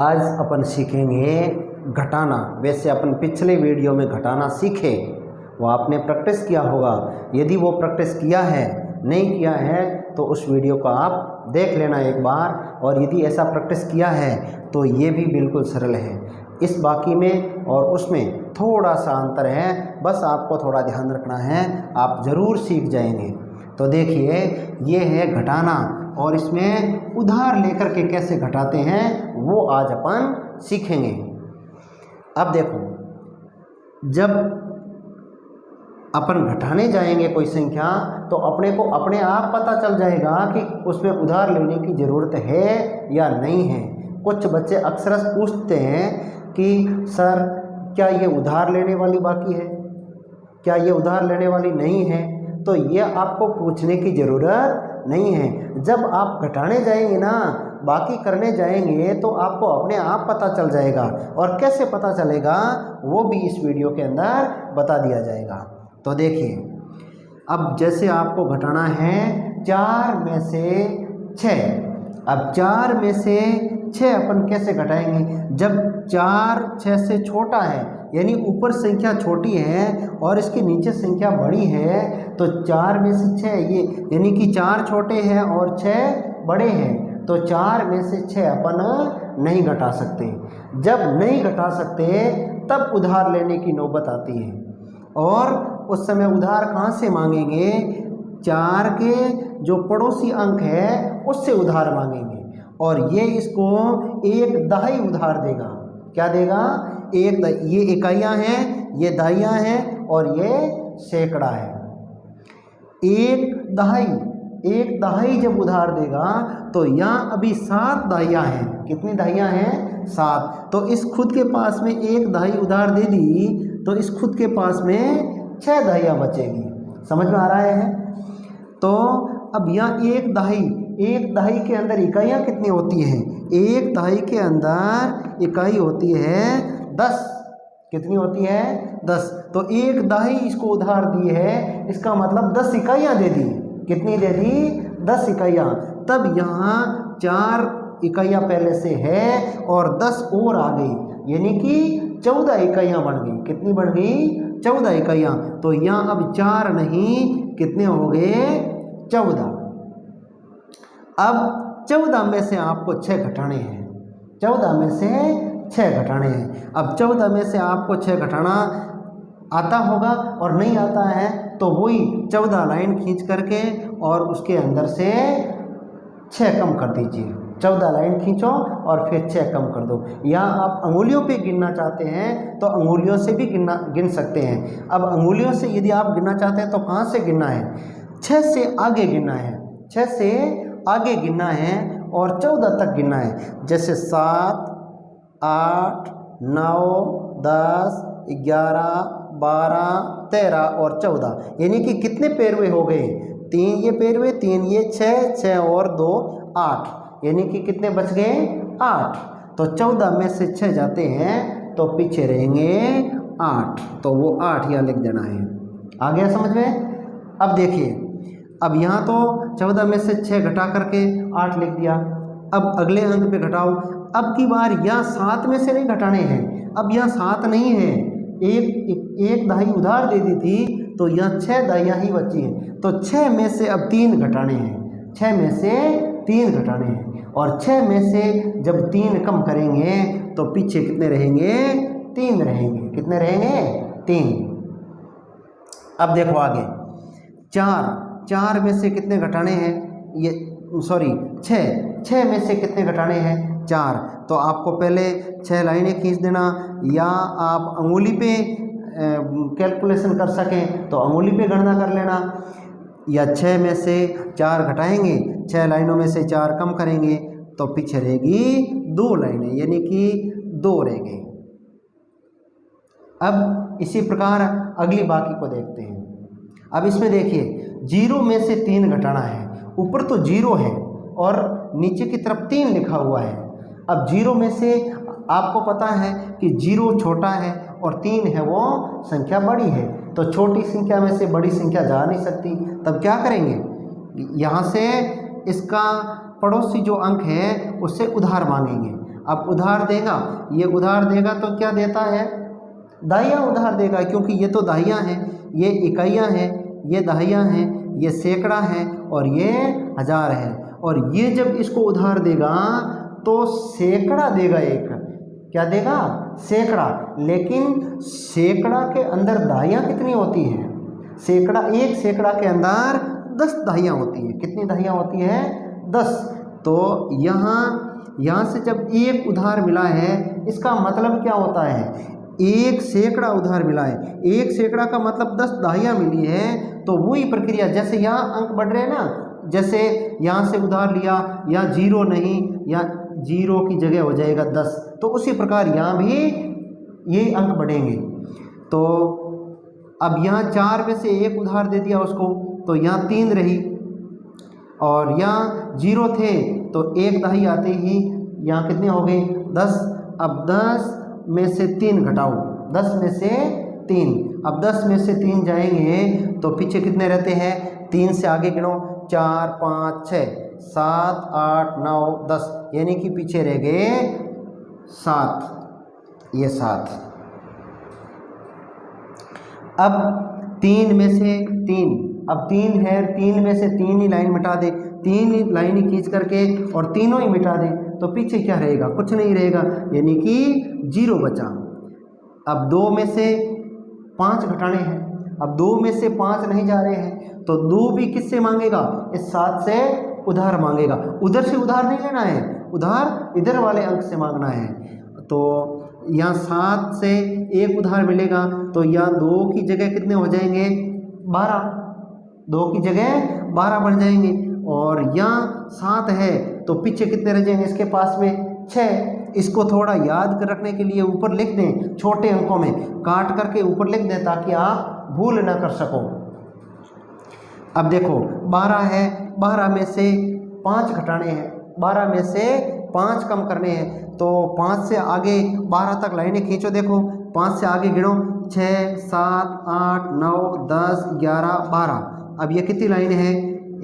आज अपन सीखेंगे घटाना। वैसे अपन पिछले वीडियो में घटाना सीखे, वो आपने प्रैक्टिस किया होगा। यदि वो प्रैक्टिस किया है, नहीं किया है, तो उस वीडियो को आप देख लेना एक बार। और यदि ऐसा प्रैक्टिस किया है तो ये भी बिल्कुल सरल है। इस बाकी में और उसमें थोड़ा सा अंतर है, बस आपको थोड़ा ध्यान रखना है, आप ज़रूर सीख जाएंगे। तो देखिए, ये है घटाना और इसमें उधार लेकर के कैसे घटाते हैं वो आज अपन सीखेंगे। अब देखो, जब अपन घटाने जाएंगे कोई संख्या तो अपने को अपने आप पता चल जाएगा कि उसमें उधार लेने की ज़रूरत है या नहीं है। कुछ बच्चे अक्सर पूछते हैं कि सर क्या ये उधार लेने वाली बाकी है, क्या ये उधार लेने वाली नहीं है। तो ये आपको पूछने की ज़रूरत नहीं है। जब आप घटाने जाएंगे ना, बाकी करने जाएंगे, तो आपको अपने आप पता चल जाएगा। और कैसे पता चलेगा वो भी इस वीडियो के अंदर बता दिया जाएगा। तो देखिए, अब जैसे आपको घटाना है 4 में से 6। अब 4 में से 6 अपन कैसे घटाएंगे? जब 4 6 से छोटा है, यानी ऊपर संख्या छोटी है और इसके नीचे संख्या बड़ी है, तो 4 में से 6 ये यानी कि 4 छोटे हैं और 6 बड़े हैं, तो 4 में से 6 अपन नहीं घटा सकते। जब नहीं घटा सकते तब उधार लेने की नौबत आती है। और उस समय उधार कहाँ से मांगेंगे? 4 के जो पड़ोसी अंक है उससे उधार मांगेंगे। और ये इसको एक दहाई उधार देगा। क्या देगा? ये इकाइयाँ हैं, ये दहाइयाँ हैं और ये सैकड़ा है। एक दहाई जब उधार देगा तो यहाँ अभी 7 दहाइयाँ हैं। कितनी दहाइयाँ हैं? 7। तो इस खुद के पास में एक दहाई उधार दे दी तो इस खुद के पास में 6 दहाइयाँ बचेगी। समझ में आ रहा है? तो अब यहाँ एक दहाई के अंदर इकाइयाँ कितनी होती हैं? एक दहाई के अंदर इकाई होती है 10। कितनी होती है? 10। तो एक दहाई इसको उधार दी है, इसका मतलब 10 इकाइयाँ दे दी। कितनी दे दी? 10 इकाइयाँ। तब यहाँ 4 इकाइयाँ पहले से है और 10 और आ गई, यानी कि 14 इकाइयाँ बन गई। कितनी बन गई? 14 इकाइयाँ। तो यहाँ अब 4 नहीं, कितने हो गए? 14। अब 14 में से आपको 6 घटाने हैं। 14 में से 6 घटाने हैं। अब 14 में से आपको 6 घटाना आता होगा, और नहीं आता है तो वही 14 लाइन खींच करके और उसके अंदर से 6 कम कर दीजिए। 14 लाइन खींचो और फिर 6 कम कर दो। या आप अंगुलियों पे गिनना चाहते हैं तो अंगुलियों से भी गिन सकते हैं। अब अंगुलियों से यदि आप गिनना चाहते हैं तो कहाँ से गिनना है? 6 से आगे गिनना है। 6 से आगे गिनना है और 14 तक गिनना है। जैसे 7 8 9 10 11 12 13 और 14, यानी कि कितने पैरवे हो गए? 3 ये पैरवे, 3 ये 6 और 2 8, यानी कि कितने बच गए? 8। तो 14 में से 6 जाते हैं तो पीछे रहेंगे 8। तो वो 8 यहाँ लिख देना है। आ गया समझ में? अब देखिए, अब यहाँ तो 14 में से 6 घटा करके 8 लिख दिया। अब अगले अंक पे घटाओ। अब की बार यहाँ 7 में से नहीं घटाने हैं। अब यहाँ 7 नहीं है, एक दहाई उधार दे दी थी तो यहाँ 6 दहाइयाँ ही बची हैं। तो 6 में से अब 3 घटाने हैं। 6 में से 3 घटाने हैं। और 6 में से जब 3 कम करेंगे तो पीछे कितने रहेंगे? 3 रहेंगे। कितने रहेंगे? 3। अब देखो आगे, 4 में से कितने घटाने हैं? 6 में से कितने घटाने हैं? 4। तो आपको पहले 6 लाइनें खींच देना, या आप अंगुली पे कैलकुलेशन कर सकें तो अंगुली पे गणना कर लेना। या 6 में से 4 घटाएंगे, 6 लाइनों में से 4 कम करेंगे तो पीछे रहेगी 2 लाइनें, यानी कि 2 रह गई। अब इसी प्रकार अगली बाकी को देखते हैं। अब इसमें देखिए, 0 में से 3 घटाना है। ऊपर तो 0 है और नीचे की तरफ 3 लिखा हुआ है। अब 0 में से आपको पता है कि 0 छोटा है और 3 है वो संख्या बड़ी है, तो छोटी संख्या में से बड़ी संख्या जा नहीं सकती। तब क्या करेंगे? यहाँ से इसका पड़ोसी जो अंक है उससे उधार मांगेंगे। अब उधार देगा, ये उधार देगा तो क्या देता है, दहाइयाँ उधार देगा, क्योंकि ये तो दहाइयाँ हैं, ये इकाइयाँ हैं, ये दहाइयाँ हैं, ये सैकड़ा है और ये हज़ार है। और ये जब इसको उधार देगा तो सैकड़ा देगा, एक क्या देगा, सैकड़ा। लेकिन सैकड़ा के अंदर दहाइयाँ कितनी होती हैं, सैकड़ा, एक सैकड़ा के अंदर 10 दहाइयाँ होती हैं। कितनी दहाइयाँ होती हैं, 10। तो यहाँ से जब एक उधार मिला है, इसका मतलब क्या होता है, एक सैकड़ा उधार मिला है, एक सैकड़ा का मतलब 10 दहाइयाँ मिली है। तो वही प्रक्रिया, जैसे यहाँ अंक बढ़ रहे हैं ना, जैसे यहाँ से उधार लिया, यहाँ 0 नहीं, या 0 की जगह हो जाएगा 10, तो उसी प्रकार यहाँ भी ये अंक बढ़ेंगे। तो अब यहाँ 4 में से एक उधार दे दिया उसको, तो यहाँ 3 रही, और यहाँ 0 थे तो एक दहाई आते ही यहाँ कितने हो गए, 10। अब 10 में से 3 घटाओ, 10 में से 3, अब 10 में से 3 जाएंगे तो पीछे कितने रहते हैं, 3 से आगे गिनो, 4 5 6 7 8 9 10, यानी कि पीछे रह गए 7, ये 7। अब 3 में से 3, अब 3 है, 3 में से 3 ही लाइन मिटा दे, 3 ही लाइन ही खींच करके और तीनों ही मिटा दे, तो पीछे क्या रहेगा, कुछ नहीं रहेगा, यानी कि 0 बचा। अब 2 में से 5 घटाने हैं, अब 2 में से 5 नहीं जा रहे हैं, तो 2 भी किससे मांगेगा, इस 7 से उधार मांगेगा। उधर से उधार नहीं लेना है, उधार इधर वाले अंक से मांगना है। तो यहाँ 7 से एक उधार मिलेगा, तो यहाँ 2 की जगह कितने हो जाएंगे, 12, 2 की जगह 12 बन जाएंगे। और यहाँ 7 है तो पीछे कितने रह जाएंगे, इसके पास में 6। इसको थोड़ा याद कर रखने के लिए ऊपर लिख दें, छोटे अंकों में काट करके ऊपर लिख दें, ताकि आप भूल ना कर सको। अब देखो 12 है, 12 में से 5 घटाने हैं, 12 में से 5 कम करने हैं, तो 5 से आगे 12 तक लाइनें खींचो, देखो 5 से आगे गिनो, 6 7 8 9 10 11 12। अब ये कितनी लाइनें हैं,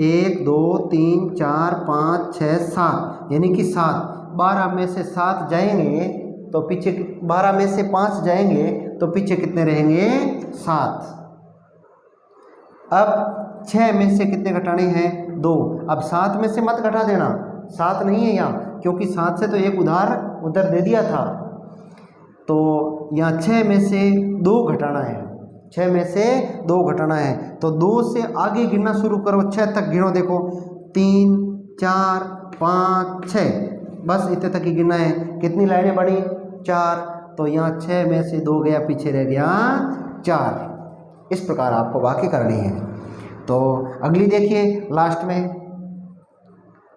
1 2 3 4 5 6 7, यानी कि 7। 12 में से 7 जाएंगे तो पीछे, 12 में से 5 जाएंगे तो पीछे कितने रहेंगे, 7। अब 6 में से कितने घटाने हैं, 2। अब 7 में से मत घटा देना, 7 नहीं है यहाँ, क्योंकि 7 से तो एक उधार उधर दे दिया था। तो यहाँ 6 में से 2 घटाना है, 6 में से 2 घटाना है, तो 2 से आगे गिनना शुरू करो, 6 तक गिनो, देखो 3 4 5 6, बस इतने तक ही गिनना है। कितनी लाइनें बढ़ी, 4, तो यहाँ 6 में से 2 गया, पीछे रह गया 4। इस प्रकार आपको बाकी करनी है। तो अगली देखिए लास्ट में।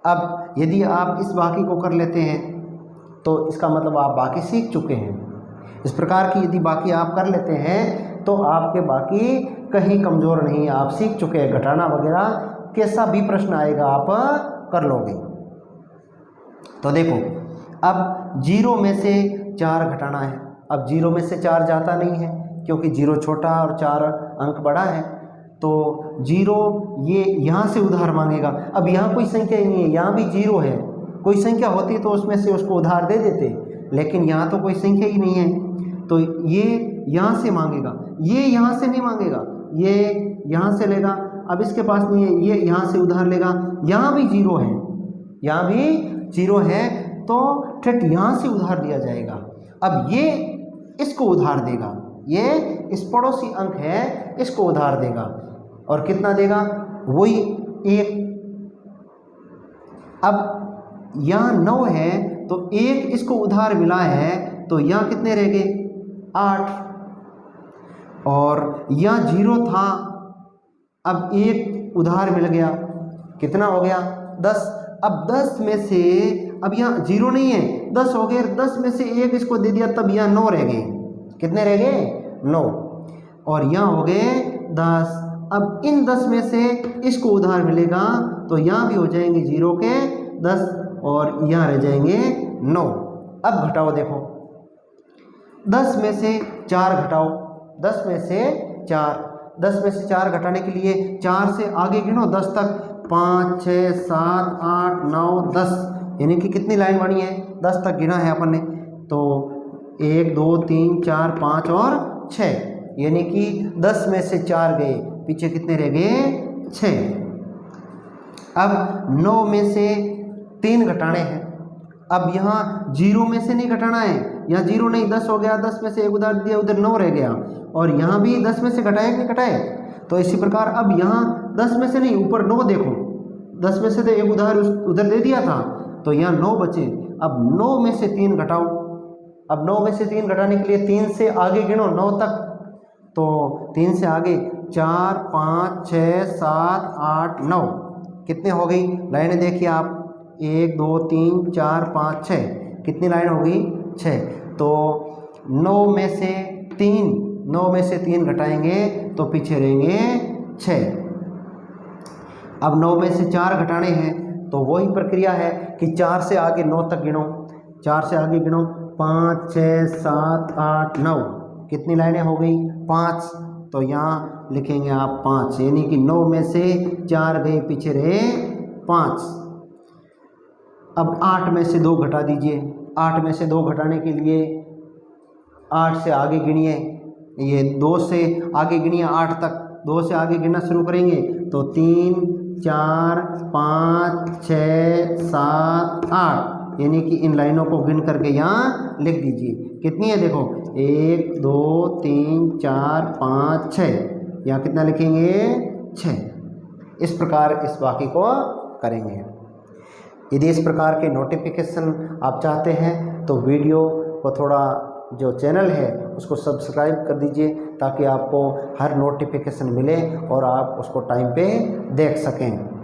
अब यदि आप इस बाकी को कर लेते हैं तो इसका मतलब आप बाकी सीख चुके हैं। इस प्रकार की यदि बाकी आप कर लेते हैं तो आपके बाकी कहीं कमज़ोर नहीं, आप सीख चुके हैं। घटाना वगैरह कैसा भी प्रश्न आएगा आप कर लोगे। तो देखो अब 0 में से 4 घटाना है। अब 0 में से 4 जाता नहीं है, क्योंकि 0 छोटा और 4 अंक बड़ा है। तो 0 ये यहाँ से उधार मांगेगा। अब यहाँ कोई संख्या ही नहीं है, यहाँ भी 0 है। कोई संख्या होती तो उसमें से उसको उधार दे देते, लेकिन यहाँ तो कोई संख्या ही नहीं है, तो ये यहाँ से मांगेगा। ये यहाँ से नहीं मांगेगा, ये यहाँ से लेगा। अब इसके पास नहीं है, ये यहाँ से उधार लेगा। यहाँ भी 0 है, यहाँ भी 0 है, तो ठेठ यहाँ से उधार दिया जाएगा। अब ये इसको उधार देगा, ये इस पड़ोसी अंक है, इसको उधार देगा। और कितना देगा, वही 1। अब यहाँ 9 है तो 1 इसको उधार मिला है, तो यहाँ कितने रह गए, 8। और यहाँ 0 था, अब 1 उधार मिल गया, कितना हो गया, 10। अब 10 में से, अब यहाँ 0 नहीं है, 10 हो गए, 10 में से 1 इसको दे दिया, तब यहाँ 9 रह गए। कितने रह गए, 9। और यहाँ हो गए 10। अब इन 10 में से इसको उधार मिलेगा, तो यहाँ भी हो जाएंगे 0 के 10 और यहाँ रह जाएंगे 9। अब घटाओ, देखो 10 में से 4 घटाओ, 10 में से 4, 10 में से 4 घटाने के लिए 4 से आगे गिनो 10 तक, 5 6 7 8 9 10, यानी कि कितनी लाइन बनी है, 10 तक गिना है अपन ने। तो 1 2 3 4 5 और 6, यानी कि 10 में से 4 गए, पीछे कितने रह गए, 6। अब 9 में से 3 घटाने हैं। अब यहाँ 0 में से नहीं घटाना है, यहाँ 0 नहीं, 10 हो गया, 10 में से 1 उधार दिया, उधर 9 रह गया, और यहाँ भी 10 में से घटाए कि नहीं घटाए। तो इसी प्रकार अब यहाँ 10 में से नहीं, ऊपर 9 देखो, 10 में से तो 1 उधार उधर दे दिया था, तो यहाँ 9 बचे। अब 9 में से 3 घटाओ। अब 9 में से 3 घटाने के लिए 3 से आगे गिनो 9 तक, तो 3 से आगे 4 5 6 7 8 9, कितने हो गई लाइनें देखिए आप, 1 2 3 4 5 6, कितनी लाइन हो गई, 6। तो 9 में से 3 घटाएंगे तो पीछे रहेंगे 6। अब 9 में से 4 घटाने हैं, तो वही प्रक्रिया है कि 4 से आगे 9 तक गिनो, 4 से आगे गिनो, 5 6 7 8 9, कितनी लाइनें हो गई, 5। तो यहाँ लिखेंगे आप 5, यानी कि 9 में से 4 गए, पीछे रहे 5। अब 8 में से 2 घटा दीजिए। 8 में से 2 घटाने के लिए 8 से आगे गिनिए, ये 2 से आगे गिनिए 8 तक, 2 से आगे गिनना शुरू करेंगे तो 3 4 5 6 7 8, यानी कि इन लाइनों को गिन करके यहाँ लिख दीजिए। कितनी है देखो, 1 2 3 4 5 6, यहाँ कितना लिखेंगे, 6। इस प्रकार इस वाक्य को करेंगे। यदि इस प्रकार के नोटिफिकेशन आप चाहते हैं तो वीडियो को थोड़ा, जो चैनल है उसको सब्सक्राइब कर दीजिए, ताकि आपको हर नोटिफिकेशन मिले और आप उसको टाइम पे देख सकें।